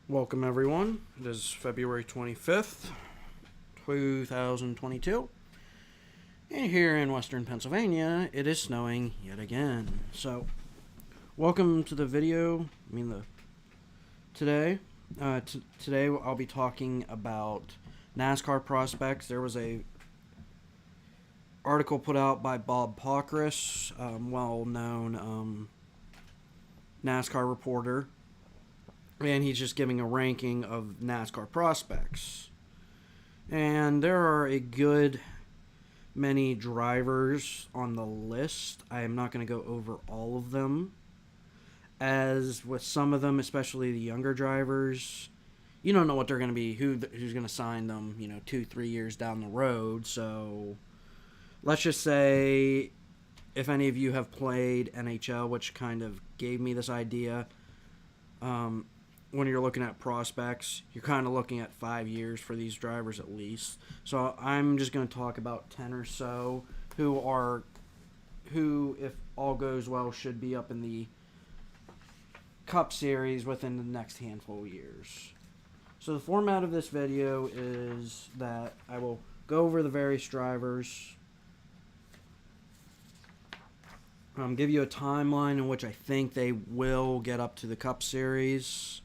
Welcome everyone. It is February 25th, 2022. And here in western Pennsylvania, it is snowing yet again. So, welcome to the video. Today I'll be talking about NASCAR prospects. There was a article put out by Pockrass, well-known NASCAR reporter, and he's just giving a ranking of NASCAR prospects. And there are a good many drivers on the list. I am not going to go over all of them, as with some of them, especially the younger drivers, you don't know what they're going to be, who's going to sign them, 2-3 years down the road. So let's just say, if any of you have played NHL, which kind of gave me this idea, when you're looking at prospects, you're kind of looking at 5 years for these drivers at least. So I'm just going to talk about 10 or so who, if all goes well, should be up in the Cup Series within the next handful of years. So the format of this video is that I will go over the various drivers, give you a timeline in which I think they will get up to the Cup Series,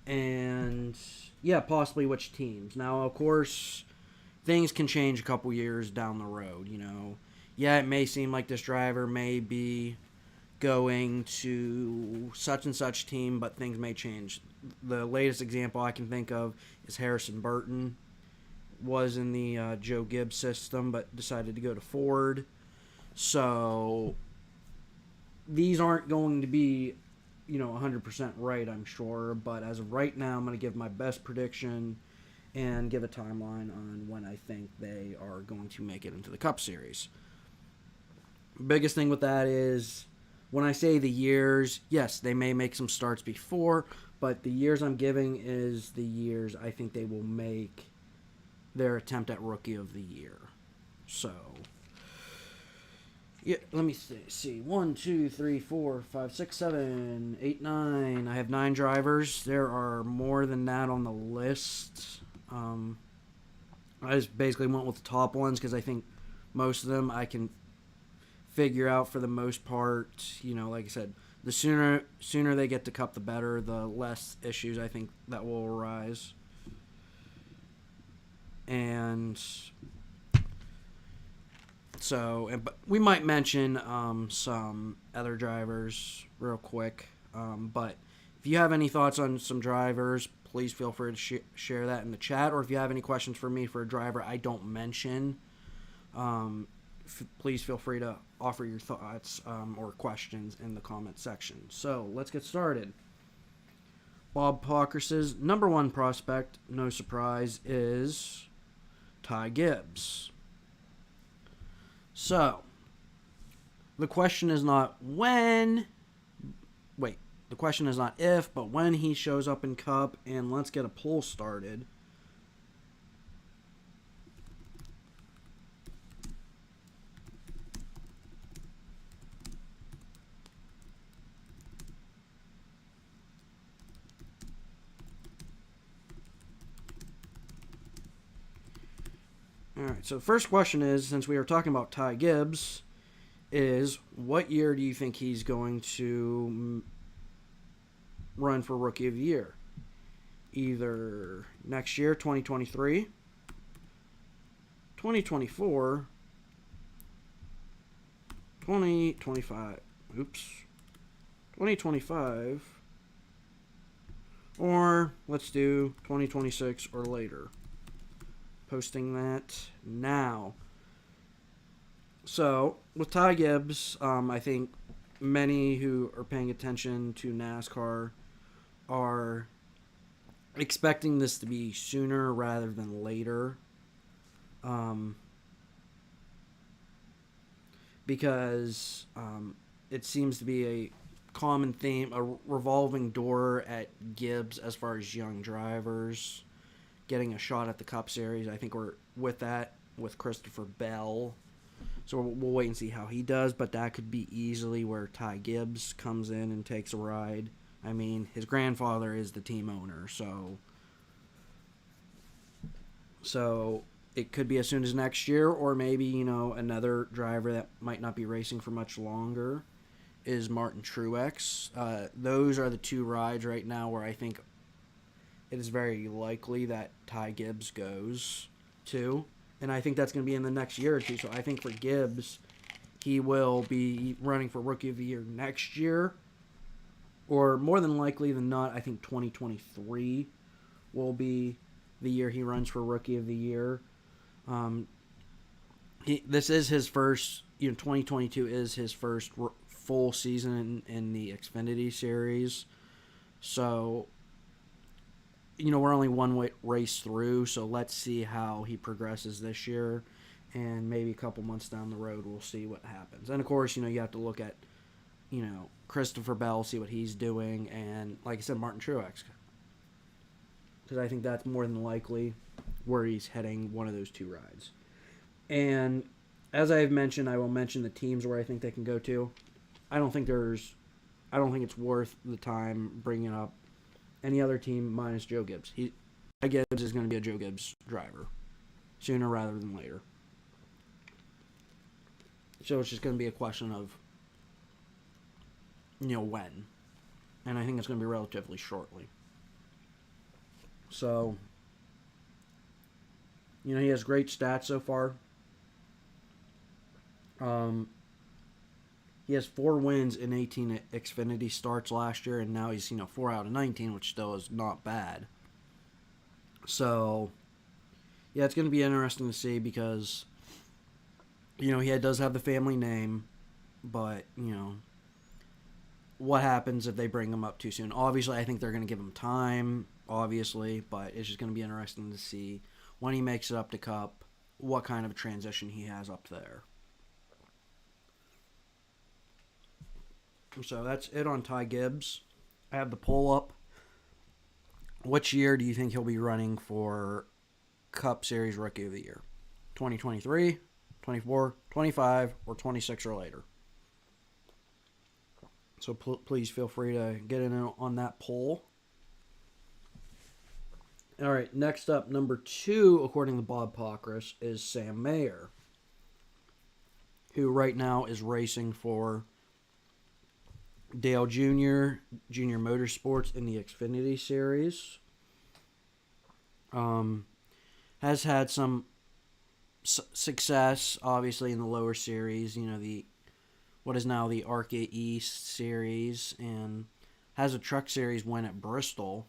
and possibly which teams. Now, of course, things can change a couple years down the road. It may seem like this driver may be going to such and such team, but things may change. The latest example I can think of is Harrison Burton. Was in the Joe Gibbs system, but decided to go to Ford. So these aren't going to be 100% right, I'm sure, but as of right now, I'm going to give my best prediction and give a timeline on when I think they are going to make it into the Cup Series. Biggest thing with that is, when I say the years, yes, they may make some starts before, but the years I'm giving is the years I think they will make their attempt at Rookie of the Year. So, let me see. 1, 2, 3, 4, 5, 6, 7, 8, 9. I have 9 drivers. There are more than that on the list. I just basically went with the top ones because I think most of them I can figure out for the most part. Like I said, the sooner they get to Cup, the better. The less issues I think that will arise. And so, but we might mention some other drivers real quick. But if you have any thoughts on some drivers, please feel free to share that in the chat. Or if you have any questions for me for a driver I don't mention, please feel free to offer your thoughts or questions in the comment section. So let's get started. Bob Pockrass's number one prospect, no surprise, is Ty Gibbs. So, the question is not the question is not if, but when he shows up in Cup, and let's get a poll started. Alright, so the first question is, since we are talking about Ty Gibbs, is what year do you think he's going to run for Rookie of the Year? Either next year, 2023, 2024, 2025, or let's do 2026 or later. Posting that now. So, with Ty Gibbs, I think many who are paying attention to NASCAR are expecting this to be sooner rather than later. Because it seems to be a common theme, a revolving door at Gibbs as far as young drivers getting a shot at the Cup Series. I think we're with that with Christopher Bell. So we'll wait and see how he does, but that could be easily where Ty Gibbs comes in and takes a ride I mean, his grandfather is the team owner, so it could be as soon as next year, or maybe, another driver that might not be racing for much longer is Martin Truex. Those are the two rides right now where I think it is very likely that Ty Gibbs goes to. And I think that's going to be in the next year or two. So I think for Gibbs, he will be running for Rookie of the Year next year. Or more than likely than not, I think 2023 will be the year he runs for Rookie of the Year. This is his first, 2022 is his first full season in the Xfinity Series. So, we're only one race through, so let's see how he progresses this year. And maybe a couple months down the road, we'll see what happens. And, of course, you have to look at, Christopher Bell, see what he's doing, and, like I said, Martin Truex. Because I think that's more than likely where he's heading, one of those two rides. And as I've mentioned, I will mention the teams where I think they can go to. I don't think it's worth the time bringing up any other team minus Joe Gibbs. Gibbs is going to be a Joe Gibbs driver sooner rather than later. So it's just going to be a question of, when. And I think it's going to be relatively shortly. So, he has great stats so far. He has 4 wins in 18 Xfinity starts last year, and now he's 4 out of 19, which still is not bad. So, yeah, it's going to be interesting to see because, he does have the family name, but what happens if they bring him up too soon? Obviously, I think they're going to give him time, obviously, but it's just going to be interesting to see when he makes it up to Cup, what kind of transition he has up there. So that's it on Ty Gibbs. I have the poll up. Which year do you think he'll be running for Cup Series Rookie of the Year? 2023, 24, 25, or 26 or later? So please feel free to get in on that poll. All right, next up, number 2, according to Bob Pockrass, is Sam Mayer, who right now is racing for Dale Jr., Junior Motorsports in the Xfinity Series. Has had some success, obviously, in the lower series, what is now the ARCA East Series, and has a Truck Series win at Bristol.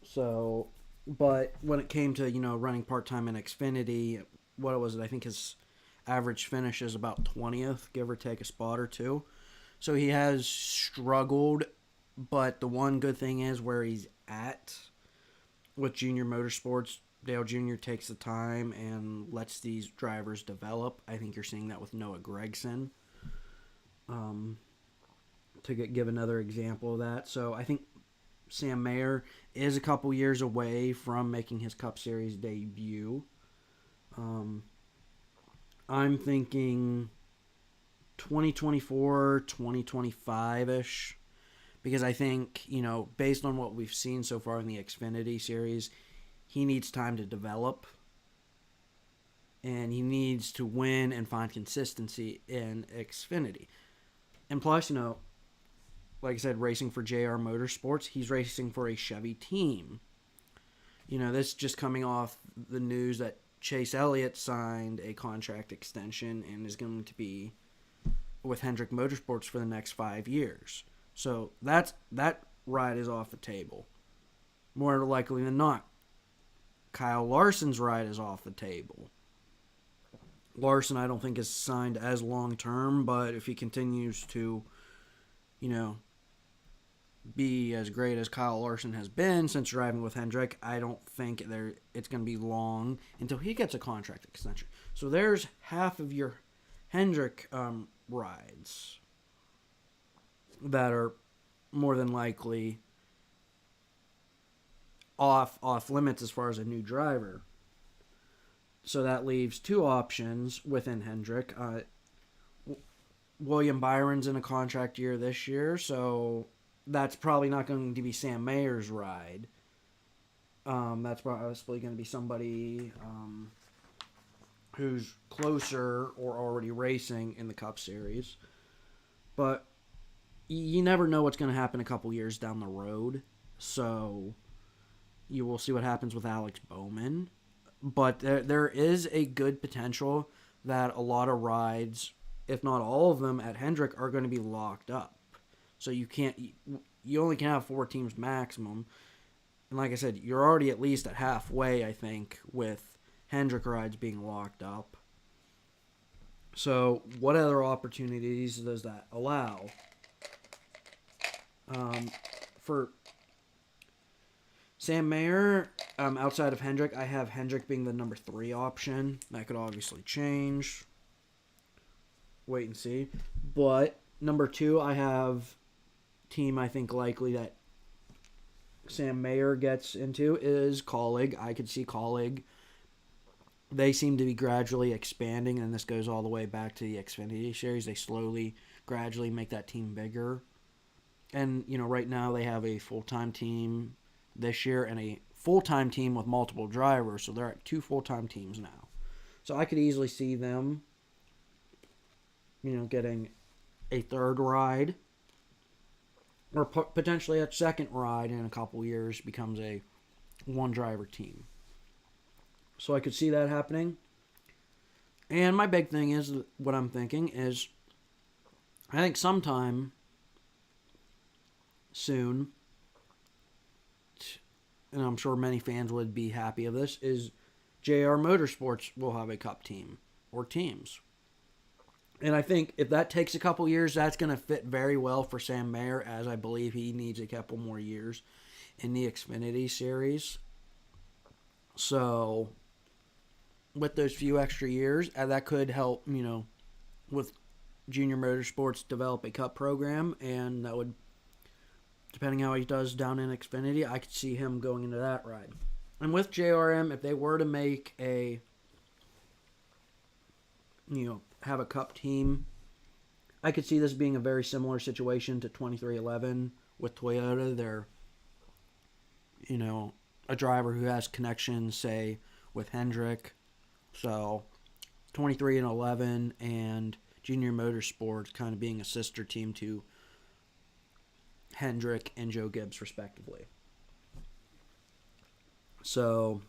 So, but when it came to, running part-time in Xfinity, what was it? I think his average finish is about 20th, give or take a spot or two. So he has struggled, but the one good thing is where he's at with Junior Motorsports, Dale Jr. takes the time and lets these drivers develop. I think you're seeing that with Noah Gragson. To give another example of that. So I think Sam Mayer is a couple years away from making his Cup Series debut. I'm thinking 2024, 2025-ish. Because I think, based on what we've seen so far in the Xfinity Series, he needs time to develop. And he needs to win and find consistency in Xfinity. And plus, like I said, racing for JR Motorsports, he's racing for a Chevy team. This just coming off the news that Chase Elliott signed a contract extension and is going to be with Hendrick Motorsports for the next 5 years. So that ride is off the table. More likely than not, Kyle Larson's ride is off the table. Larson, I don't think, is signed as long-term, but if he continues to, be as great as Kyle Larson has been since driving with Hendrick, I don't think it's going to be long until he gets a contract extension. So there's half of your Hendrick rides that are more than likely off limits as far as a new driver. So that leaves 2 options within Hendrick. William Byron's in a contract year this year, so that's probably not going to be Sam Mayer's ride. That's probably going to be somebody who's closer or already racing in the Cup Series. But you never know what's going to happen a couple years down the road. So you will see what happens with Alex Bowman. But there is a good potential that a lot of rides, if not all of them, at Hendrick are going to be locked up. So you only can have 4 teams maximum. And like I said, you're already at least at halfway, I think, with Hendrick rides being locked up. So what other opportunities does that allow? For Sam Mayer, outside of Hendrick, I have Hendrick being the number 3 option. That could obviously change. Wait and see. But number 2, I have team I think likely that Sam Mayer gets into is Colleague. I could see Colleague. They seem to be gradually expanding, and this goes all the way back to the Xfinity Series. They slowly, gradually make that team bigger. And, right now they have a full-time team this year and a full-time team with multiple drivers, so they're at 2 full-time teams now. So I could easily see them, getting a 3rd ride, or potentially a 2nd ride in a couple years becomes a 1-driver team. So I could see that happening. And my big thing is, what I'm thinking is, I think sometime soon, and I'm sure many fans would be happy of this, is JR Motorsports will have a Cup team or teams. And I think if that takes a couple years, that's going to fit very well for Sam Mayer, as I believe he needs a couple more years in the Xfinity Series. So with those few extra years, that could help, with Junior Motorsports develop a Cup program, and that would, depending how he does down in Xfinity, I could see him going into that ride. And with JRM, if they were to make have a Cup team, I could see this being a very similar situation to 2311 with Toyota. They're, a driver who has connections, say, with Hendrick. So 23 and 11 and Junior Motorsports kind of being a sister team to Hendrick and Joe Gibbs, respectively. So,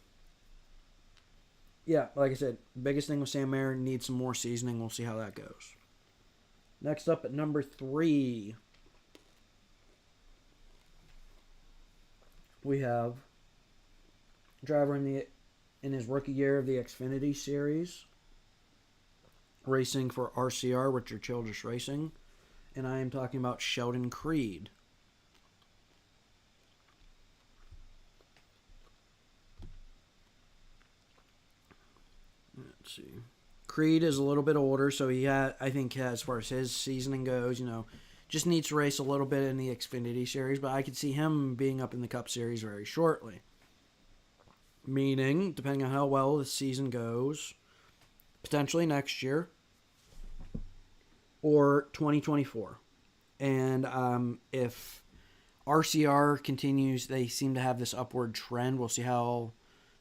yeah, like I said, biggest thing with Sam Mayer, needs some more seasoning. We'll see how that goes. Next up at number 3, we have a driver in his rookie year of the Xfinity Series, racing for RCR, Richard Childress Racing, and I am talking about Sheldon Creed. Let's see. Creed is a little bit older, so I think as far as his seasoning goes, just needs to race a little bit in the Xfinity Series, but I could see him being up in the Cup Series very shortly. Meaning, depending on how well the season goes, potentially next year or 2024. And if RCR continues, they seem to have this upward trend. We'll see how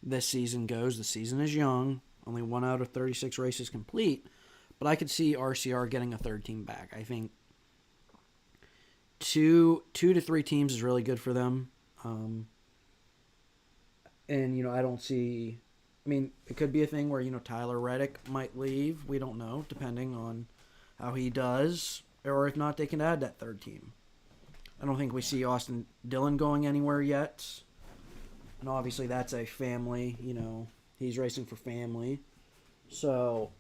this season goes. The season is young. Only 1 out of 36 races complete. But I could see RCR getting a 3rd team back. I think 2 to 3 teams is really good for them. And, I don't see... it could be a thing where, Tyler Reddick might leave. We don't know, depending on how he does. Or if not, they can add that 3rd team. I don't think we see Austin Dillon going anywhere yet. And obviously that's a family, he's racing for family. So,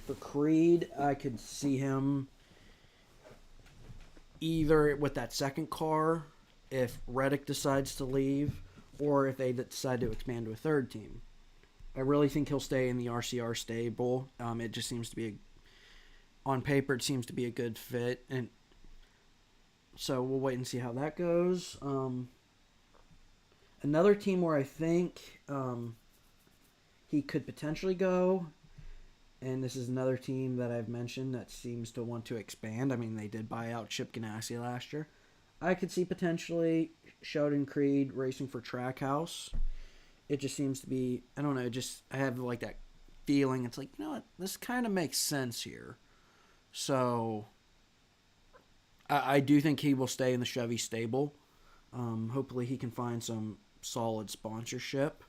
for Creed, I could see him either with that 2nd car, if Reddick decides to leave, or if they decide to expand to a 3rd team. I really think he'll stay in the RCR stable. It just seems to be, on paper, it seems to be a good fit. And so we'll wait and see how that goes. Another team where I think he could potentially go And this is another team that I've mentioned that seems to want to expand. I mean, they did buy out Chip Ganassi last year. I could see potentially Sheldon Creed racing for Trackhouse. It just seems to be, I don't know, just I have like that feeling. It's like, you know what, this kind of makes sense here. So I do think he will stay in the Chevy stable. Hopefully he can find some solid sponsorship.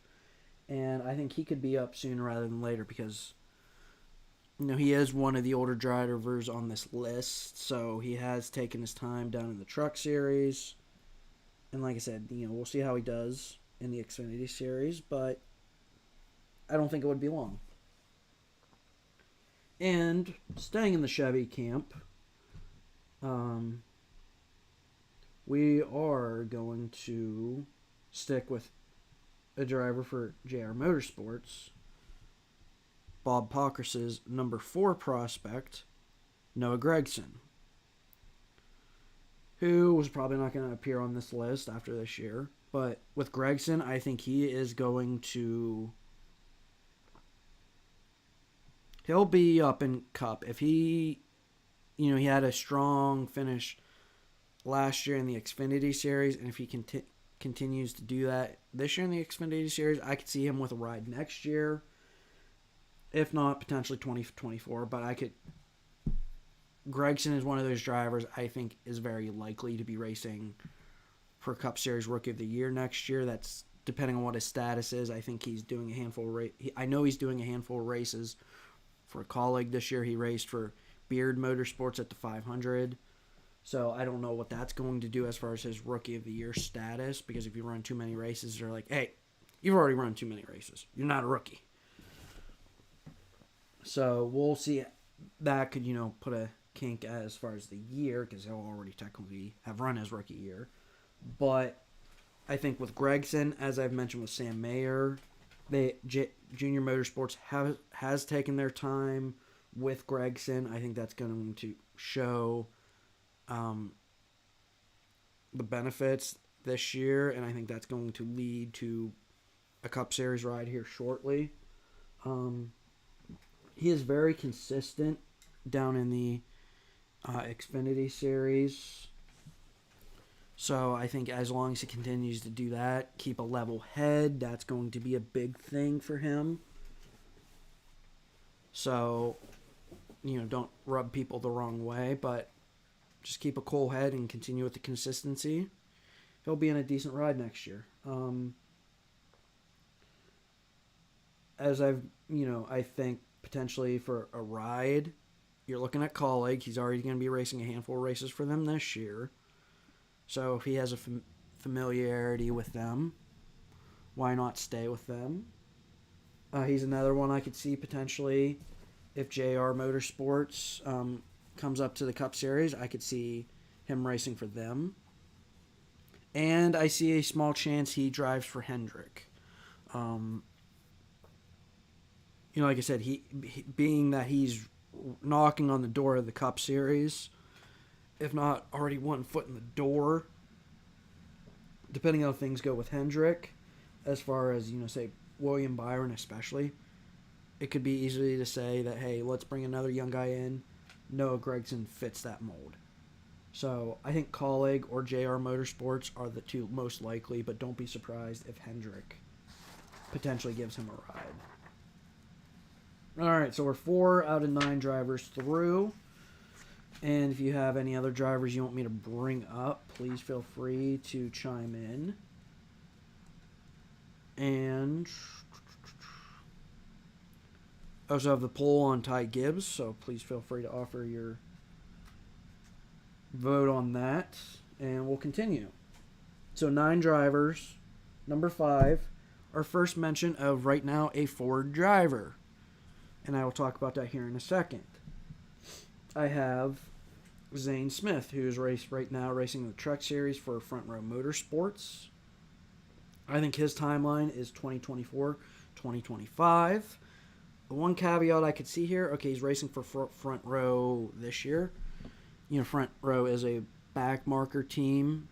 And I think he could be up sooner rather than later because, you know, he is one of the older drivers on this list. So he has taken his time down in the Truck Series. And like I said, you know, we'll see how he does in the Xfinity Series. But I don't think it would be long. And staying in the Chevy camp, we are going to stick with a driver for JR Motorsports, Bob Pockrass's number 4 prospect, Noah Gragson, who was probably not going to appear on this list after this year. But with Gragson, I think he is going to... He'll be up in Cup. If he, you know, he had a strong finish last year in the Xfinity Series, and if he continues to do that this year in the Xfinity Series, I could see him with a ride next year. If not, potentially 2024. But I could... Gragson is one of those drivers I think is very likely to be racing for Cup Series Rookie of the Year next year. That's depending on what his status is. I think he's doing a handful of I know he's doing a handful of races for a colleague this year. He raced for Beard Motorsports at the 500. So I don't know what that's going to do as far as his Rookie of the Year status, because if you run too many races, they're like, hey, you've already run too many races. You're not a rookie. So we'll see. That could, you know, put a kink as far as the year, because he'll already technically have run his rookie year. But I think with Gragson, as I've mentioned with Sam Mayer, Junior Motorsports has taken their time with Gragson. I think that's going to show the benefits this year, and I think that's going to lead to a Cup Series ride here shortly. He is very consistent down in the Xfinity Series. So I think as long as he continues to do that, keep a level head, that's going to be a big thing for him. So, you know, don't rub people the wrong way, but just keep a cool head and continue with the consistency. He'll be in a decent ride next year. As I've, you know, I think potentially for a ride, you're looking at Colleague. He's already going to be racing a handful of races for them this year. So if he has a familiarity with them, why not stay with them? He's another one I could see potentially if JR Motorsports comes up to the Cup Series. I could see him racing for them. And I see a small chance he drives for Hendrick. You know, like I said, he being that he's knocking on the door of the Cup Series, if not already one foot in the door, depending on how things go with Hendrick, as far as, you know, say, William Byron especially, it could be easily to say that, hey, let's bring another young guy in. Noah Gragson fits that mold. So I think Colleague or JR Motorsports are the two most likely, but don't be surprised if Hendrick potentially gives him a ride. All right, so we're 4 out of 9 drivers through. And if you have any other drivers you want me to bring up, please feel free to chime in. And I also have the poll on Ty Gibbs, so please feel free to offer your vote on that. And we'll continue. So 9 drivers. Number 5, our first mention of right now a Ford driver. And I will talk about that here in a second. I have Zane Smith, who's right now racing the Truck Series for Front Row Motorsports. I think his timeline is 2024, 2025. The one caveat I could see here, okay, he's racing for Front Row this year. You know, Front Row is a back marker team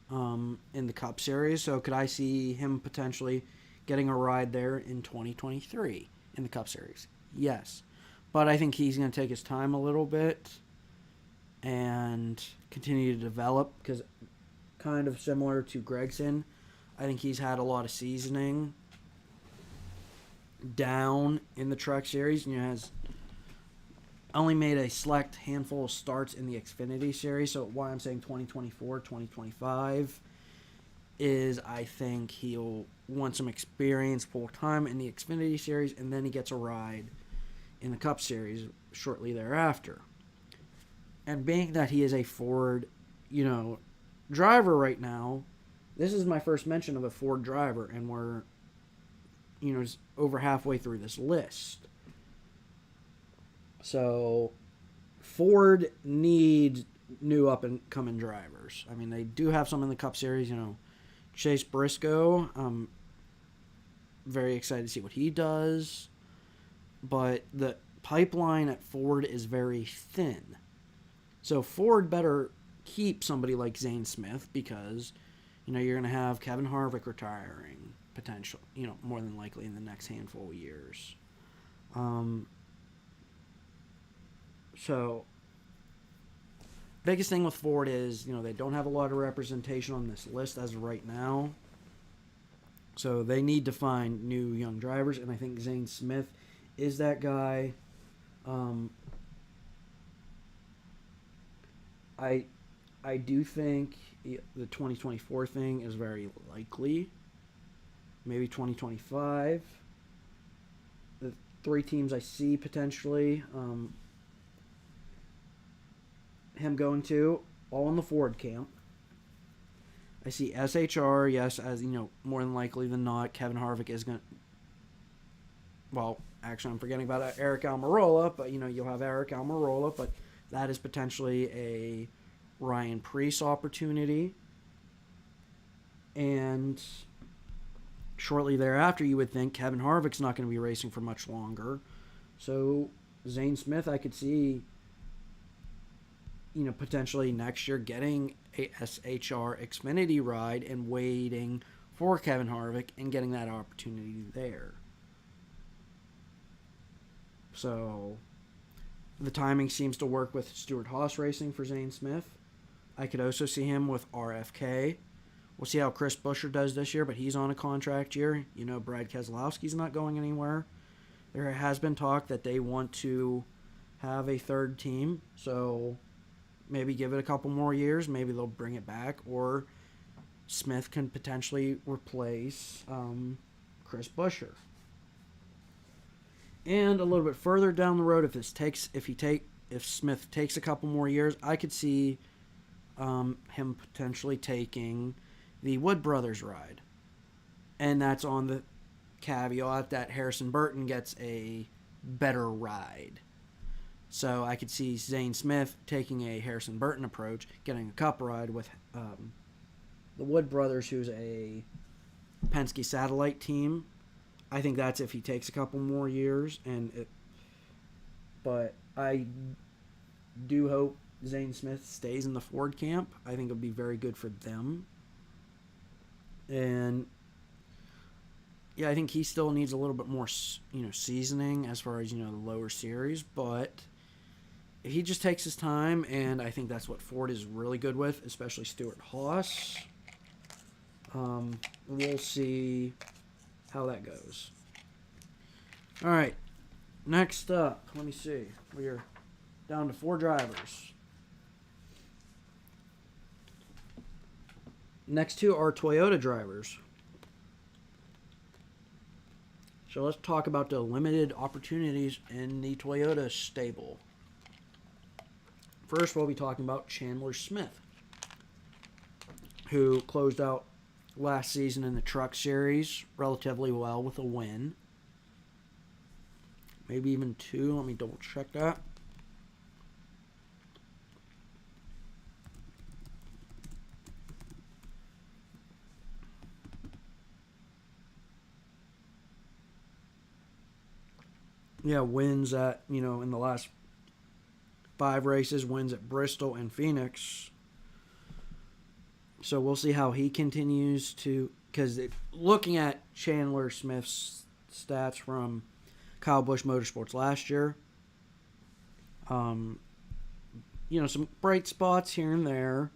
in the Cup Series, so could I see him potentially getting a ride there in 2023 in the Cup Series? Yes. But I think he's going to take his time a little bit and continue to develop because kind of similar to Gregson, I think he's had a lot of seasoning down in the Truck Series. Has only made a select handful of starts in the Xfinity Series. So why I'm saying 2024, 2025 is I think he'll want some experience full time in the Xfinity Series, and then he gets a ride in the Cup Series shortly thereafter. And being that he is a Ford, driver right now, this is my first mention of a Ford driver, and we're, over halfway through this list. So, Ford needs new up-and-coming drivers. I mean, they do have some in the Cup Series, Chase Briscoe. I'm very excited to see what he does. But the pipeline at Ford is very thin. So Ford better keep somebody like Zane Smith because, you're going to have Kevin Harvick retiring potential, more than likely in the next handful of years. So biggest thing with Ford is, they don't have a lot of representation on this list as of right now. So they need to find new young drivers, and I think Zane Smith is that guy. I do think the 2024 thing is very likely. Maybe 2025. The 3 teams I see potentially him going to, all in the Ford camp. I see SHR, yes, as more than likely than not, Kevin Harvick is going to. Well, actually, I'm forgetting about Eric Almirola, but you'll have Eric Almirola, but that is potentially a Ryan Preece opportunity. And shortly thereafter, you would think Kevin Harvick's not going to be racing for much longer. So Zane Smith, I could see, potentially next year getting a SHR Xfinity ride and waiting for Kevin Harvick and getting that opportunity there. So the timing seems to work with Stewart-Haas Racing for Zane Smith. I could also see him with RFK. We'll see how Chris Buescher does this year, but he's on a contract year. Brad Keselowski's not going anywhere. There has been talk that they want to have a third team, so maybe give it a couple more years. Maybe they'll bring it back, or Smith can potentially replace Chris Buescher. And a little bit further down the road, if Smith takes a couple more years, I could see him potentially taking the Wood Brothers ride. And that's on the caveat that Harrison Burton gets a better ride. So I could see Zane Smith taking a Harrison Burton approach, getting a Cup ride with the Wood Brothers, who's a Penske satellite team. I think that's if he takes a couple more years, but I do hope Zane Smith stays in the Ford camp. I think it would be very good for them. And yeah, I think he still needs a little bit more, seasoning as far as, the lower series, but he just takes his time, and I think that's what Ford is really good with, especially Stewart-Haas. We'll see how that goes. All right, next up, let me see. We are down to 4 drivers. Next 2 are Toyota drivers. So let's talk about the limited opportunities in the Toyota stable. First, we'll be talking about Chandler Smith, who closed out last season in the Truck Series relatively well with a win. Maybe even 2. Let me double check that. Yeah, wins at, in the last 5 races, wins at Bristol and Phoenix. So we'll see how he continues to, because looking at Chandler Smith's stats from Kyle Busch Motorsports last year. Some bright spots here and there,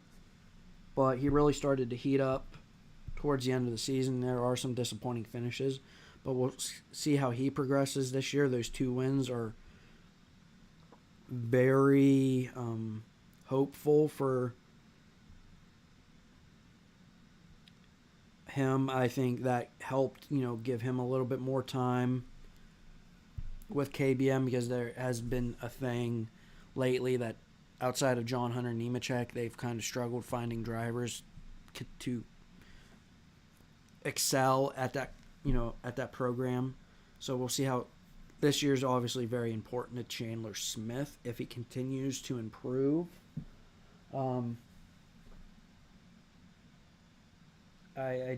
but he really started to heat up towards the end of the season. There are some disappointing finishes, but we'll see how he progresses this year. Those 2 wins are very hopeful for him. I think that helped, give him a little bit more time with KBM, because there has been a thing lately that outside of John Hunter Nemechek, they've kind of struggled finding drivers to excel at that program. So we'll see how this year's obviously very important to Chandler Smith if he continues to improve. I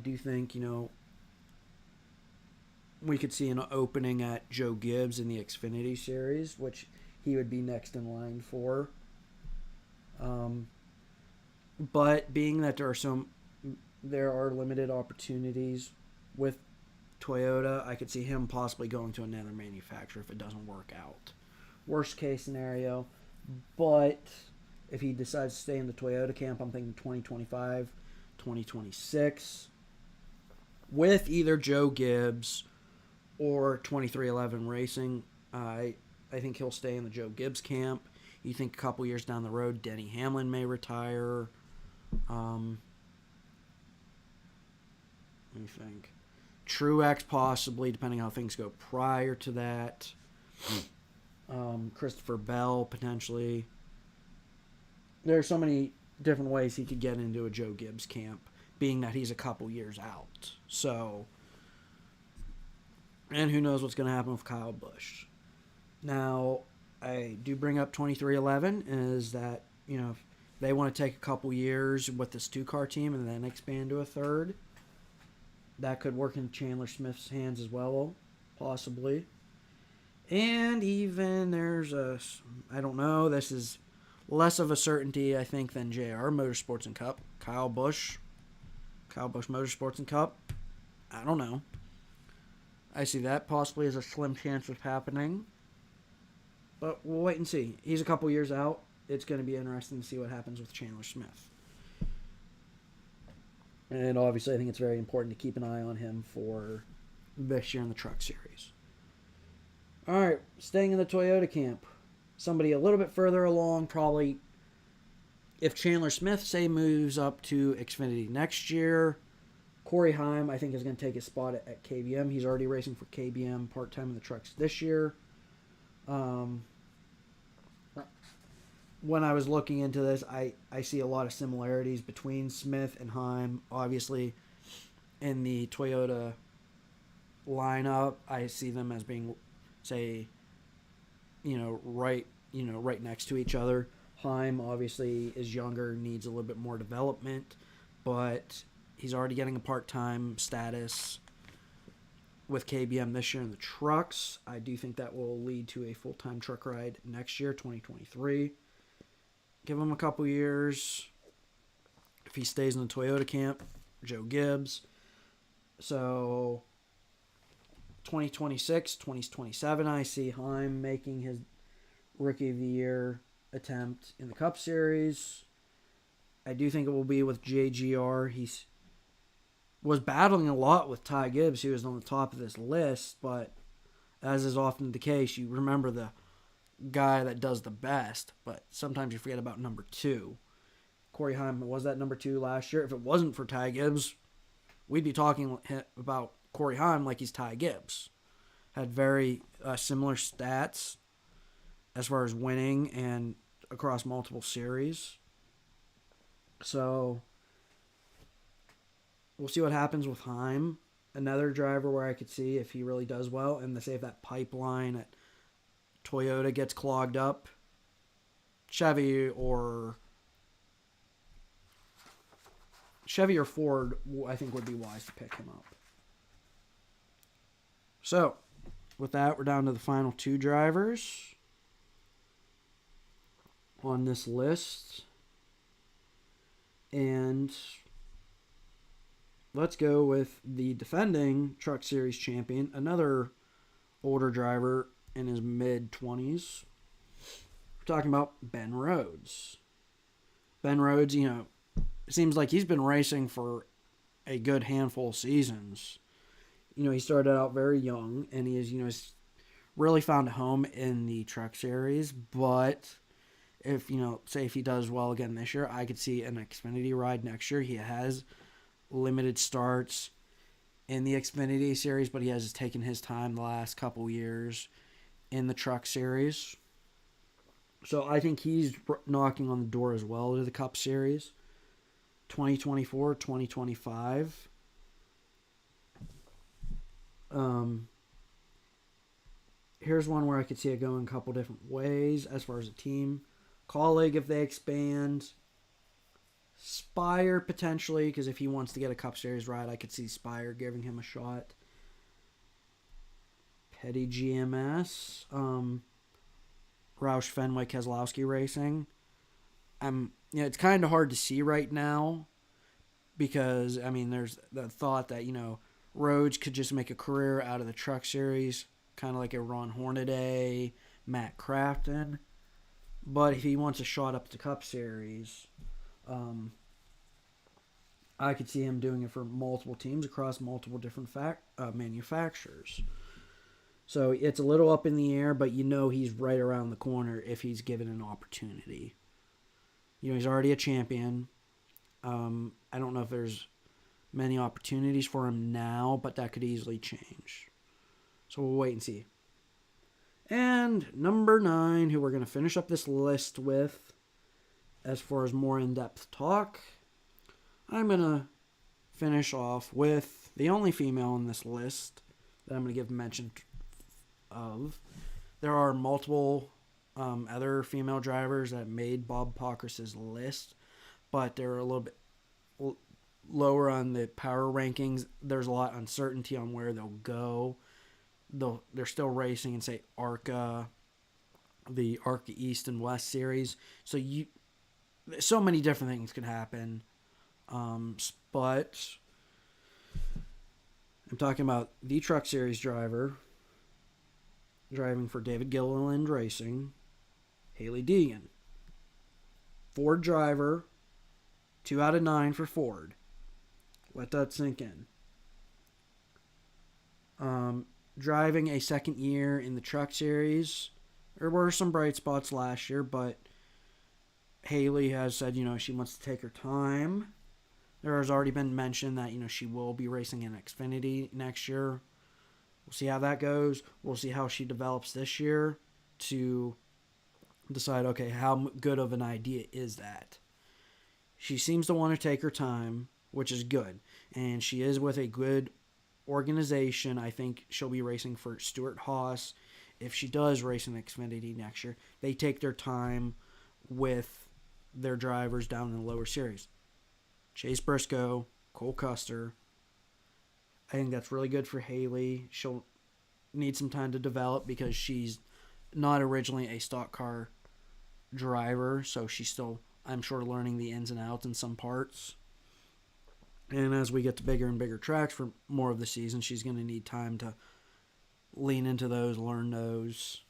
do think, we could see an opening at Joe Gibbs in the Xfinity Series, which he would be next in line for. But being that there are limited opportunities with Toyota, I could see him possibly going to another manufacturer if it doesn't work out. Worst case scenario. But if he decides to stay in the Toyota camp, I'm thinking 2025, 2026. With either Joe Gibbs or 2311 Racing, I think he'll stay in the Joe Gibbs camp. You think a couple years down the road, Denny Hamlin may retire. Let me think. Truex possibly, depending on how things go prior to that. Christopher Bell potentially. There are so many different ways he could get into a Joe Gibbs camp, being that he's a couple years out. So, and who knows what's going to happen with Kyle Busch. Now, I do bring up 2311 is that, if they want to take a couple years with this 2-car team and then expand to a third, that could work in Chandler Smith's hands as well, possibly. And even I don't know, this is less of a certainty, I think, than JR Motorsports and Cup. Kyle Busch Motorsports and Cup. I don't know. I see that possibly as a slim chance of happening. But we'll wait and see. He's a couple years out. It's going to be interesting to see what happens with Chandler Smith. And obviously, I think it's very important to keep an eye on him for this year in the Truck Series. All right, staying in the Toyota camp. Somebody a little bit further along, probably, if Chandler Smith, say, moves up to Xfinity next year, Corey Heim, I think, is going to take his spot at KBM. He's already racing for KBM part-time in the trucks this year. When I was looking into this, I see a lot of similarities between Smith and Heim. Obviously, in the Toyota lineup, I see them as being, say, right next to each other. Heim obviously is younger, needs a little bit more development, but he's already getting a part-time status with KBM this year in the trucks. I do think that will lead to a full-time truck ride next year, 2023. Give him a couple years. If he stays in the Toyota camp, Joe Gibbs. So 2026, 2027, I see Heim making his Rookie of the Year attempt in the Cup Series. I do think it will be with JGR. He's was battling a lot with Ty Gibbs. He was on the top of this list, but as is often the case, you remember the guy that does the best, but sometimes you forget about number 2. Corey Heim was that number 2 last year. If it wasn't for Ty Gibbs, we'd be talking about Corey Heim like he's Ty Gibbs. Had very similar stats as far as winning and across multiple series. So we'll see what happens with Heim. Another driver where I could see if he really does well, and say if that pipeline at Toyota gets clogged up, Chevy or Ford, I think, would be wise to pick him up. So, with that, we're down to the final 2 drivers on this list. And let's go with the defending Truck Series champion, another older driver in his mid-20s. We're talking about Ben Rhodes. Ben Rhodes, it seems like he's been racing for a good handful of seasons. He started out very young, and he is, he's really found a home in the truck series. But if, say if he does well again this year, I could see an Xfinity ride next year. He has limited starts in the Xfinity series, but he has taken his time the last couple years in the truck series. So I think he's knocking on the door as well to the Cup Series. 2024, 2025. Here's one where I could see it going a couple different ways as far as a team. Colleague if they expand. Spire potentially, because if he wants to get a Cup Series ride, I could see Spire giving him a shot. Petty GMS. Roush Fenwick Keselowski Racing. It's kind of hard to see right now because, there's the thought that, Rhodes could just make a career out of the truck series, kind of like a Ron Hornaday, Matt Crafton. But if he wants a shot up the Cup Series, I could see him doing it for multiple teams across multiple different manufacturers. So it's a little up in the air, but he's right around the corner if he's given an opportunity. He's already a champion. I don't know if there's many opportunities for him now, but that could easily change. So we'll wait and see. And number 9, who we're going to finish up this list with, as far as more in-depth talk, I'm going to finish off with the only female on this list that I'm going to give mention of. There are multiple other female drivers that made Bob Pockrass's list, but they're a little bit lower on the power rankings. There's a lot of uncertainty on where they'll go. They're still racing in, say, ARCA, the ARCA East and West series. So many different things could happen. But I'm talking about the Truck Series driver driving for David Gilliland Racing, Hailie Deegan. Ford driver, 2 out of 9 for Ford. Let that sink in. Driving a second year in the Truck Series. There were some bright spots last year, but Hailie has said, she wants to take her time. There has already been mention that, she will be racing in Xfinity next year. We'll see how that goes. We'll see how she develops this year to decide, okay, how good of an idea is that? She seems to want to take her time, which is good. And she is with a good organization. I think she'll be racing for Stewart-Haas. If she does race in Xfinity next year, they take their time with their drivers down in the lower series. Chase Briscoe, Cole Custer. I think that's really good for Hailie. She'll need some time to develop because she's not originally a stock car driver, so she's still, I'm sure, learning the ins and outs in some parts. And as we get to bigger and bigger tracks for more of the season, she's going to need time to lean into those, learn those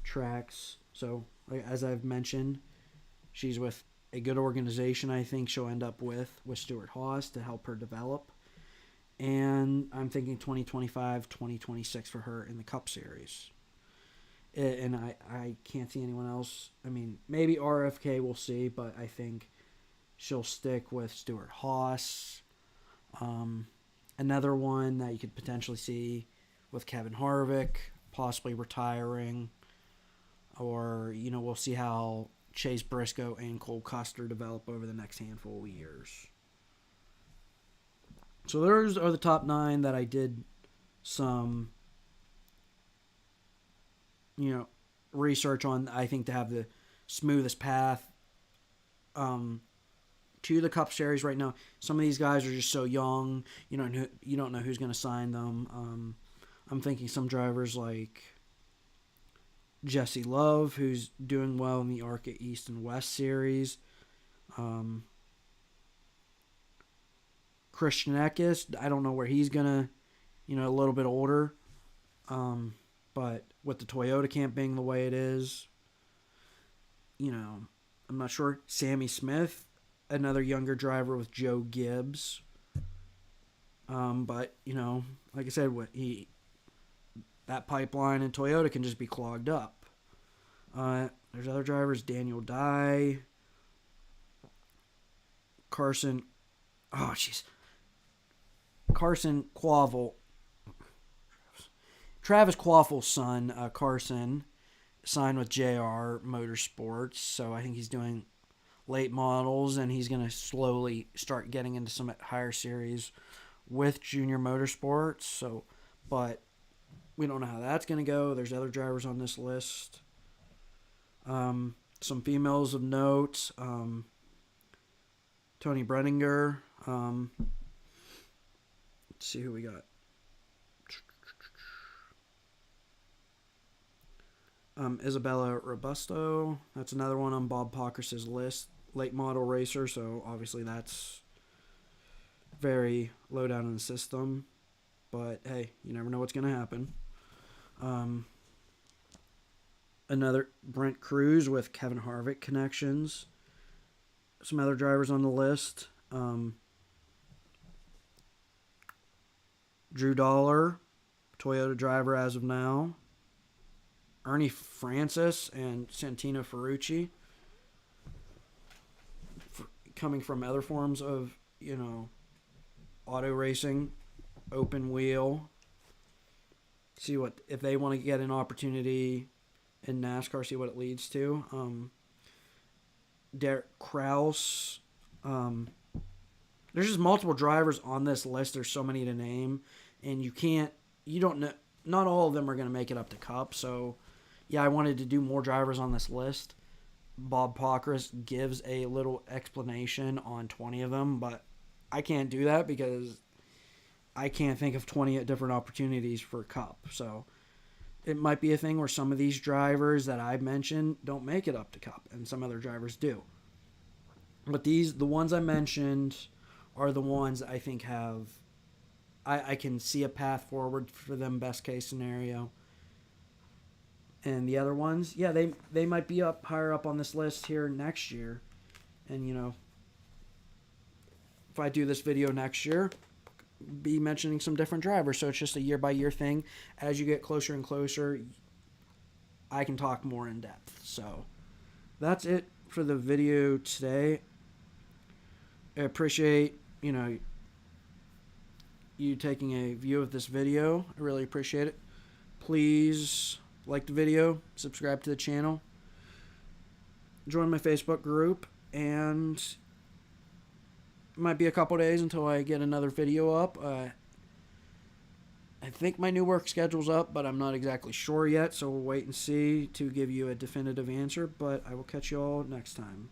tracks. So, as I've mentioned, she's with a good organization. I think she'll end up with Stewart-Haas to help her develop. And I'm thinking 2025, 2026 for her in the Cup Series. And I can't see anyone else. Maybe RFK, we'll see, but I think she'll stick with Stewart-Haas. Another one that you could potentially see with Kevin Harvick, possibly retiring. Or, we'll see how Chase Briscoe and Cole Custer develop over the next handful of years. So those are the top 9 that I did some, research on, I think, to have the smoothest path to the Cup Series right now. Some of these guys are just so young, you don't know who's going to sign them. I'm thinking some drivers like Jesse Love, who's doing well in the ARCA East and West series. Christian Eckes, I don't know where he's going to, a little bit older. But with the Toyota camp being the way it is, I'm not sure. Sammy Smith, another younger driver with Joe Gibbs. But like I said, that pipeline in Toyota can just be clogged up. There's other drivers: Daniel Dye, Carson. Oh, jeez. Carson Quavel. Travis Quaffel's son, Carson, signed with JR Motorsports, so I think he's doing late models, and he's going to slowly start getting into some higher series with Junior Motorsports. So, but we don't know how that's going to go. There's other drivers on this list. Some females of note. Tony Brenninger. Let's see who we got. Isabella Robusto. That's another one on Bob Pockrass's list. Late model racer, so obviously that's very low down in the system. But hey, you never know what's going to happen. Another Brent Cruz with Kevin Harvick connections. Some other drivers on the list. Drew Dollar, Toyota driver as of now. Ernie Francis and Santino Ferrucci, coming from other forms of, auto racing, open wheel. See what, if they want to get an opportunity in NASCAR, see what it leads to. Derek Kraus. There's just multiple drivers on this list. There's so many to name, and you don't know, not all of them are going to make it up to Cup, so yeah, I wanted to do more drivers on this list. Bob Pockrass gives a little explanation on 20 of them, but I can't do that because I can't think of 20 different opportunities for Cup. So it might be a thing where some of these drivers that I've mentioned don't make it up to Cup, and some other drivers do. But the ones I mentioned are the ones I think have, I can see a path forward for them, best case scenario. And the other ones, yeah, they might be up higher up on this list here next year. And, if I do this video next year, be mentioning some different drivers. So it's just a year-by-year thing. As you get closer and closer, I can talk more in depth. So that's it for the video today. I appreciate, you taking a view of this video. I really appreciate it. Please like the video, subscribe to the channel, join my Facebook group, and it might be a couple days until I get another video up. I think my new work schedule's up, but I'm not exactly sure yet, so we'll wait and see to give you a definitive answer, but I will catch you all next time.